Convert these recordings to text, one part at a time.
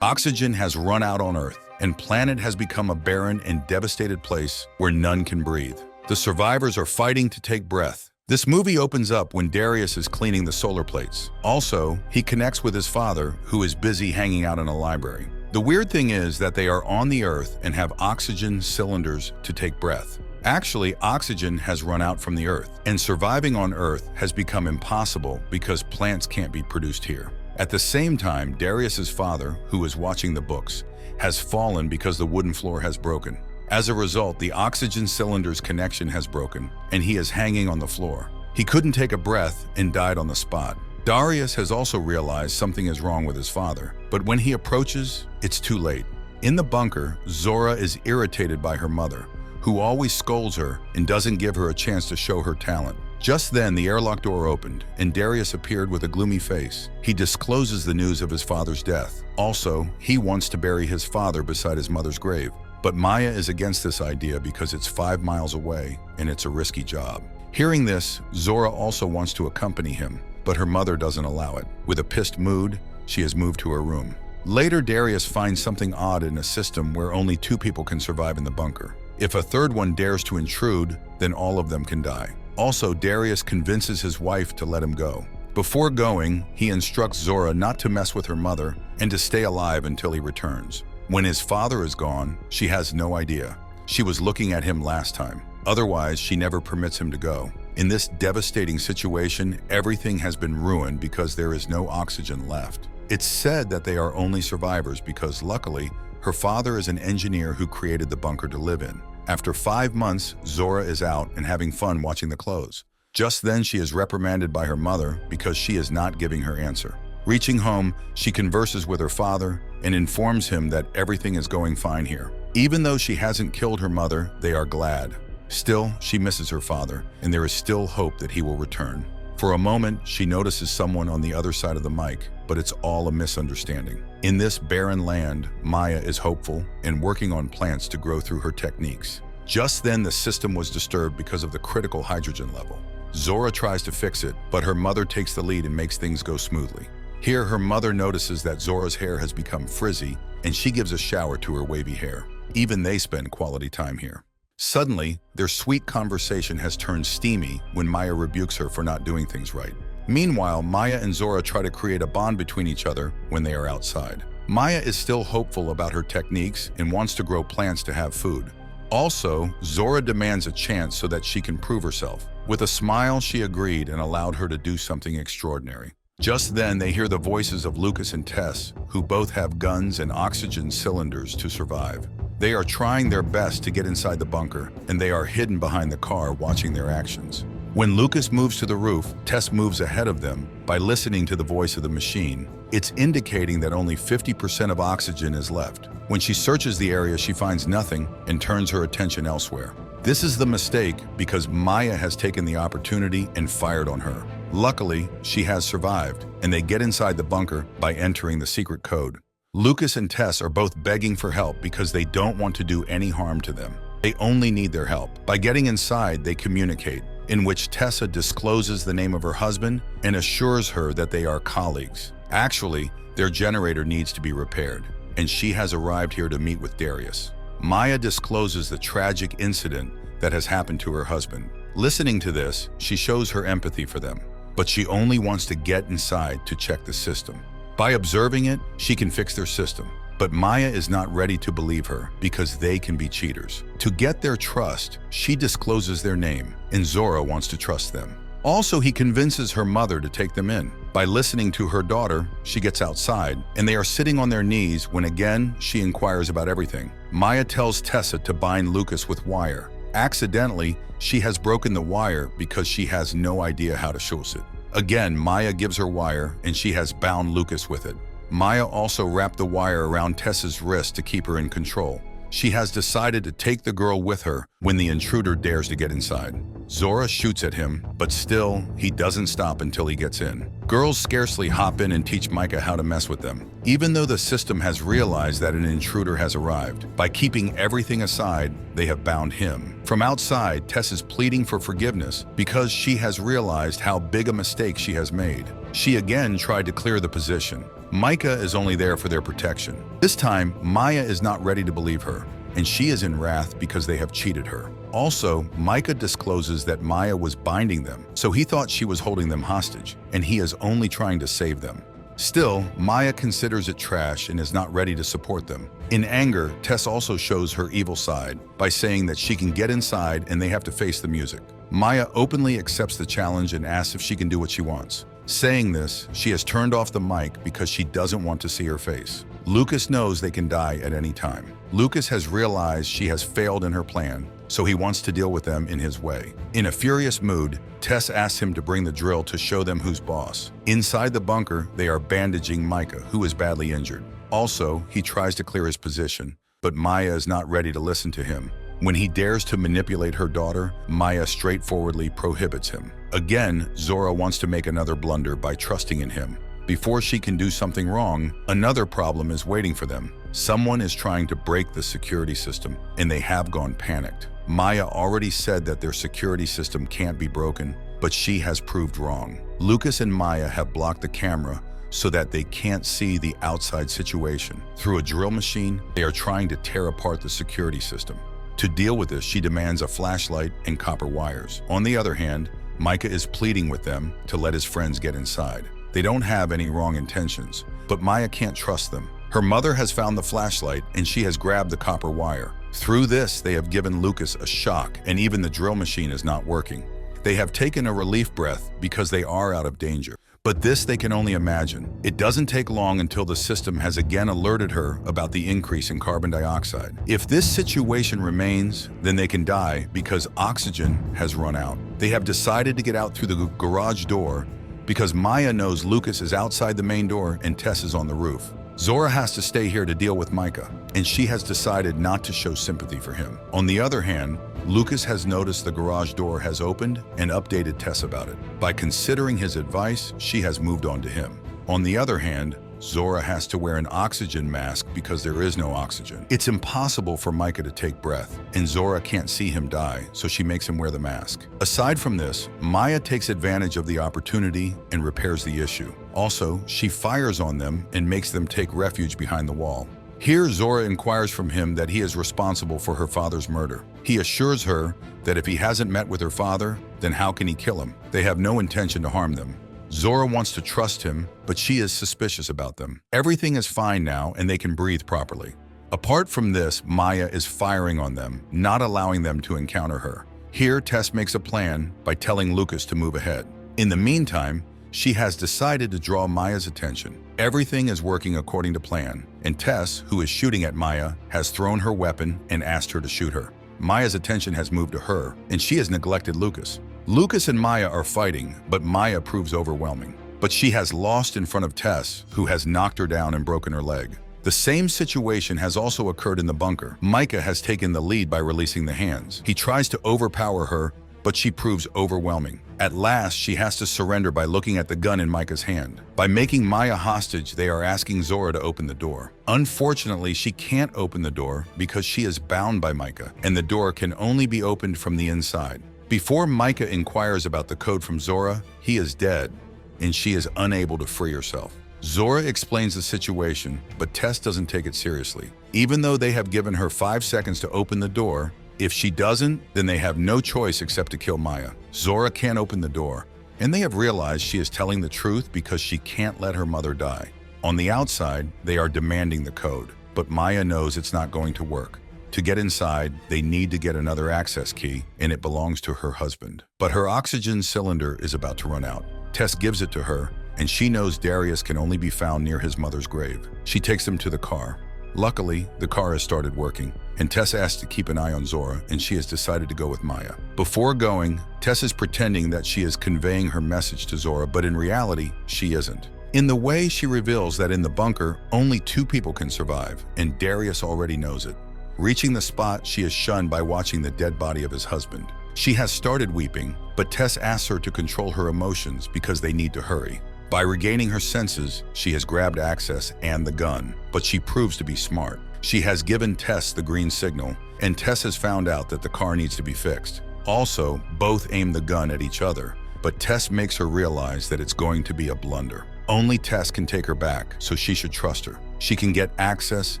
Oxygen has run out on Earth, and planet has become a barren and devastated place where none can breathe. The survivors are fighting to take breath. This movie opens up when Darius is cleaning the solar plates. Also, he connects with his father, who is busy hanging out in a library. The weird thing is that they are on the Earth and have oxygen cylinders to take breath. Actually, oxygen has run out from the Earth, and surviving on Earth has become impossible because plants can't be produced here. At the same time, Darius's father, who is watching the books, has fallen because the wooden floor has broken. As a result, the oxygen cylinder's connection has broken, and he is hanging on the floor. He couldn't take a breath and died on the spot. Darius has also realized something is wrong with his father, but when he approaches, it's too late. In the bunker, Zora is irritated by her mother, who always scolds her and doesn't give her a chance to show her talent. Just then, the airlock door opened, and Darius appeared with a gloomy face. He discloses the news of his father's death. Also, he wants to bury his father beside his mother's grave. But Maya is against this idea because it's 5 miles away, and it's a risky job. Hearing this, Zora also wants to accompany him, but her mother doesn't allow it. With a pissed mood, she has moved to her room. Later, Darius finds something odd in a system where only 2 people can survive in the bunker. If a third one dares to intrude, then all of them can die. Also, Darius convinces his wife to let him go. Before going, he instructs Zora not to mess with her mother and to stay alive until he returns. When his father is gone, she has no idea. She was looking at him last time. Otherwise, she never permits him to go. In this devastating situation, everything has been ruined because there is no oxygen left. It's said that they are only survivors because, luckily, her father is an engineer who created the bunker to live in. After 5 months, Zora is out and having fun watching the clothes. Just then, she is reprimanded by her mother because she is not giving her answer. Reaching home, she converses with her father and informs him that everything is going fine here. Even though she hasn't killed her mother, they are glad. Still, she misses her father, and there is still hope that he will return. For a moment, she notices someone on the other side of the mic, but it's all a misunderstanding. In this barren land, Maya is hopeful and working on plants to grow through her techniques. Just then, the system was disturbed because of the critical hydrogen level. Zora tries to fix it, but her mother takes the lead and makes things go smoothly. Here, her mother notices that Zora's hair has become frizzy, and she gives a shower to her wavy hair. Even they spend quality time here. Suddenly, their sweet conversation has turned steamy when Maya rebukes her for not doing things right. Meanwhile, Maya and Zora try to create a bond between each other when they are outside. Maya is still hopeful about her techniques and wants to grow plants to have food. Also, Zora demands a chance so that she can prove herself. With a smile, she agreed and allowed her to do something extraordinary. Just then, they hear the voices of Lucas and Tess, who both have guns and oxygen cylinders to survive. They are trying their best to get inside the bunker, and they are hidden behind the car watching their actions. When Lucas moves to the roof, Tess moves ahead of them by listening to the voice of the machine. It's indicating that only 50% of oxygen is left. When she searches the area, she finds nothing and turns her attention elsewhere. This is the mistake because Maya has taken the opportunity and fired on her. Luckily, she has survived, and they get inside the bunker by entering the secret code. Lucas and Tess are both begging for help because they don't want to do any harm to them. They only need their help. By getting inside, they communicate, in which Tessa discloses the name of her husband and assures her that they are colleagues. Actually, their generator needs to be repaired, and she has arrived here to meet with Darius. Maya discloses the tragic incident that has happened to her husband. Listening to this, she shows her empathy for them, but she only wants to get inside to check the system. By observing it, she can fix their system. But Maya is not ready to believe her because they can be cheaters. To get their trust, she discloses their name, and Zora wants to trust them. Also, he convinces her mother to take them in. By listening to her daughter, she gets outside, and they are sitting on their knees when again she inquires about everything. Maya tells Tessa to bind Lucas with wire. Accidentally, she has broken the wire because she has no idea how to shoot it. Again, Maya gives her wire, and she has bound Lucas with it. Maya also wrapped the wire around Tessa's wrist to keep her in control. She has decided to take the girl with her when the intruder dares to get inside. Zora shoots at him, but still, he doesn't stop until he gets in. Girls scarcely hop in and teach Micah how to mess with them, even though the system has realized that an intruder has arrived. By keeping everything aside, they have bound him. From outside, Tess is pleading for forgiveness because she has realized how big a mistake she has made. She again tried to clear the position, Micah is only there for their protection. This time, Maya is not ready to believe her, and she is in wrath because they have cheated her. Also, Micah discloses that Maya was binding them, so he thought she was holding them hostage, and he is only trying to save them. Still, Maya considers it trash and is not ready to support them. In anger, Tess also shows her evil side by saying that she can get inside and they have to face the music. Maya openly accepts the challenge and asks if she can do what she wants. Saying this, she has turned off the mic because she doesn't want to see her face. Lucas knows they can die at any time. Lucas has realized she has failed in her plan, so he wants to deal with them in his way. In a furious mood, Tess asks him to bring the drill to show them who's boss. Inside the bunker, they are bandaging Micah, who is badly injured. Also, he tries to clear his position, but Maya is not ready to listen to him. When he dares to manipulate her daughter, Maya straightforwardly prohibits him. Again, Zora wants to make another blunder by trusting in him. Before she can do something wrong, another problem is waiting for them. Someone is trying to break the security system, and they have gone panicked. Maya already said that their security system can't be broken, but she has proved wrong. Lucas and Maya have blocked the camera so that they can't see the outside situation. Through a drill machine, they are trying to tear apart the security system. To deal with this, she demands a flashlight and copper wires. On the other hand, Micah is pleading with them to let his friends get inside. They don't have any wrong intentions, but Maya can't trust them. Her mother has found the flashlight and she has grabbed the copper wire. Through this, they have given Lucas a shock, and even the drill machine is not working. They have taken a relief breath because they are out of danger. But this they can only imagine. It doesn't take long until the system has again alerted her about the increase in carbon dioxide. If this situation remains, then they can die because oxygen has run out. They have decided to get out through the garage door because Maya knows Lucas is outside the main door and Tess is on the roof. Zora has to stay here to deal with Micah, and she has decided not to show sympathy for him. On the other hand, Lucas has noticed the garage door has opened and updated Tess about it. By considering his advice, she has moved on to him. On the other hand, Zora has to wear an oxygen mask because there is no oxygen. It's impossible for Micah to take breath, and Zora can't see him die, so she makes him wear the mask. Aside from this, Maya takes advantage of the opportunity and repairs the issue. Also, she fires on them and makes them take refuge behind the wall. Here, Zora inquires from him that he is responsible for her father's murder. He assures her that if he hasn't met with her father, then how can he kill him? They have no intention to harm them. Zora wants to trust him, but she is suspicious about them. Everything is fine now and they can breathe properly. Apart from this, Maya is firing on them, not allowing them to encounter her. Here, Tess makes a plan by telling Lucas to move ahead. In the meantime, she has decided to draw Maya's attention. Everything is working according to plan, and Tess, who is shooting at Maya, has thrown her weapon and asked her to shoot her. Maya's attention has moved to her, and she has neglected Lucas. Lucas and Maya are fighting, but Maya proves overwhelming. But she has lost in front of Tess, who has knocked her down and broken her leg. The same situation has also occurred in the bunker. Micah has taken the lead by releasing the hands. He tries to overpower her, but she proves overwhelming. At last, she has to surrender by looking at the gun in Micah's hand. By making Maya hostage, they are asking Zora to open the door. Unfortunately, she can't open the door because she is bound by Micah, and the door can only be opened from the inside. Before Micah inquires about the code from Zora, he is dead, and she is unable to free herself. Zora explains the situation, but Tess doesn't take it seriously. Even though they have given her 5 seconds to open the door, if she doesn't, then they have no choice except to kill Maya. Zora can't open the door, and they have realized she is telling the truth because she can't let her mother die. On the outside, they are demanding the code, but Maya knows it's not going to work. To get inside, they need to get another access key, and it belongs to her husband. But her oxygen cylinder is about to run out. Tess gives it to her, and she knows Darius can only be found near his mother's grave. She takes him to the car. Luckily, the car has started working, and Tess asks to keep an eye on Zora, and she has decided to go with Maya. Before going, Tess is pretending that she is conveying her message to Zora, but in reality, she isn't. In the way, she reveals that in the bunker, only 2 people can survive, and Darius already knows it. Reaching the spot, she is shunned by watching the dead body of his husband. She has started weeping, but Tess asks her to control her emotions because they need to hurry. By regaining her senses, she has grabbed access and the gun, but she proves to be smart. She has given Tess the green signal, and Tess has found out that the car needs to be fixed. Also, both aim the gun at each other, but Tess makes her realize that it's going to be a blunder. Only Tess can take her back, so she should trust her. She can get access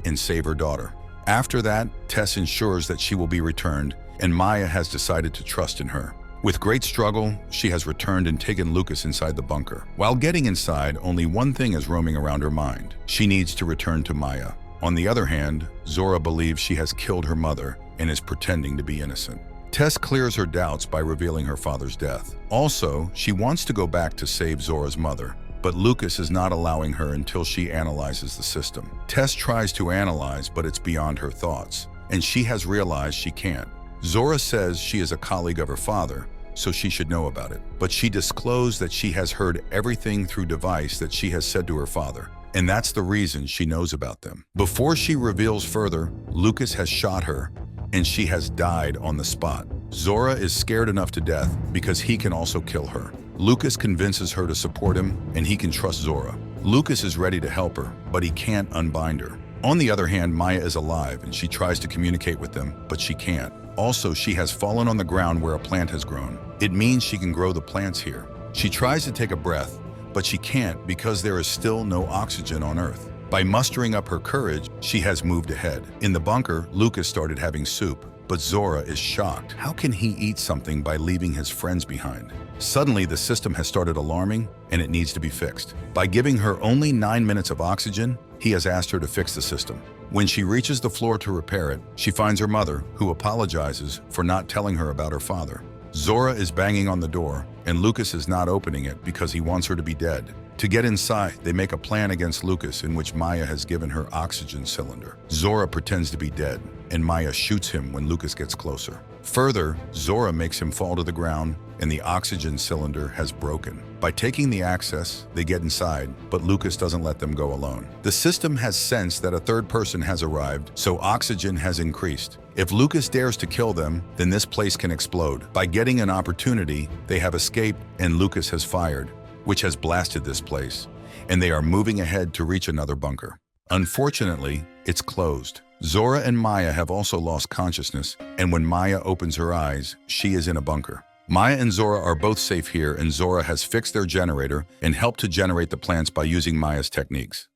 and save her daughter. After that, Tess ensures that she will be returned, and Maya has decided to trust in her. With great struggle, she has returned and taken Lucas inside the bunker. While getting inside, only one thing is roaming around her mind. She needs to return to Maya. On the other hand, Zora believes she has killed her mother and is pretending to be innocent. Tess clears her doubts by revealing her father's death. Also, she wants to go back to save Zora's mother, but Lucas is not allowing her until she analyzes the system. Tess tries to analyze, but it's beyond her thoughts, and she has realized she can't. Zora says she is a colleague of her father, so she should know about it. But she disclosed that she has heard everything through device that she has said to her father, and that's the reason she knows about them. Before she reveals further, Lucas has shot her, and she has died on the spot. Zora is scared enough to death because he can also kill her. Lucas convinces her to support him, and he can trust Zora. Lucas is ready to help her, but he can't unbind her. On the other hand, Maya is alive, and she tries to communicate with them, but she can't. Also, she has fallen on the ground where a plant has grown. It means she can grow the plants here. She tries to take a breath, but she can't because there is still no oxygen on Earth. By mustering up her courage, she has moved ahead. In the bunker, Lucas started having soup, but Zora is shocked. How can he eat something by leaving his friends behind? Suddenly, the system has started alarming, and it needs to be fixed. By giving her only 9 minutes of oxygen, he has asked her to fix the system. When she reaches the floor to repair it, she finds her mother, who apologizes for not telling her about her father. Zora is banging on the door, and Lucas is not opening it because he wants her to be dead. To get inside, they make a plan against Lucas in which Maya has given her oxygen cylinder. Zora pretends to be dead, and Maya shoots him when Lucas gets closer. Further, Zora makes him fall to the ground, and the oxygen cylinder has broken. By taking the access, they get inside, but Lucas doesn't let them go alone. The system has sensed that a third person has arrived, so oxygen has increased. If Lucas dares to kill them, then this place can explode. By getting an opportunity, they have escaped, and Lucas has fired, which has blasted this place, and they are moving ahead to reach another bunker. Unfortunately, it's closed. Zora and Maya have also lost consciousness, and when Maya opens her eyes, she is in a bunker. Maya and Zora are both safe here, and Zora has fixed their generator and helped to generate the plants by using Maya's techniques.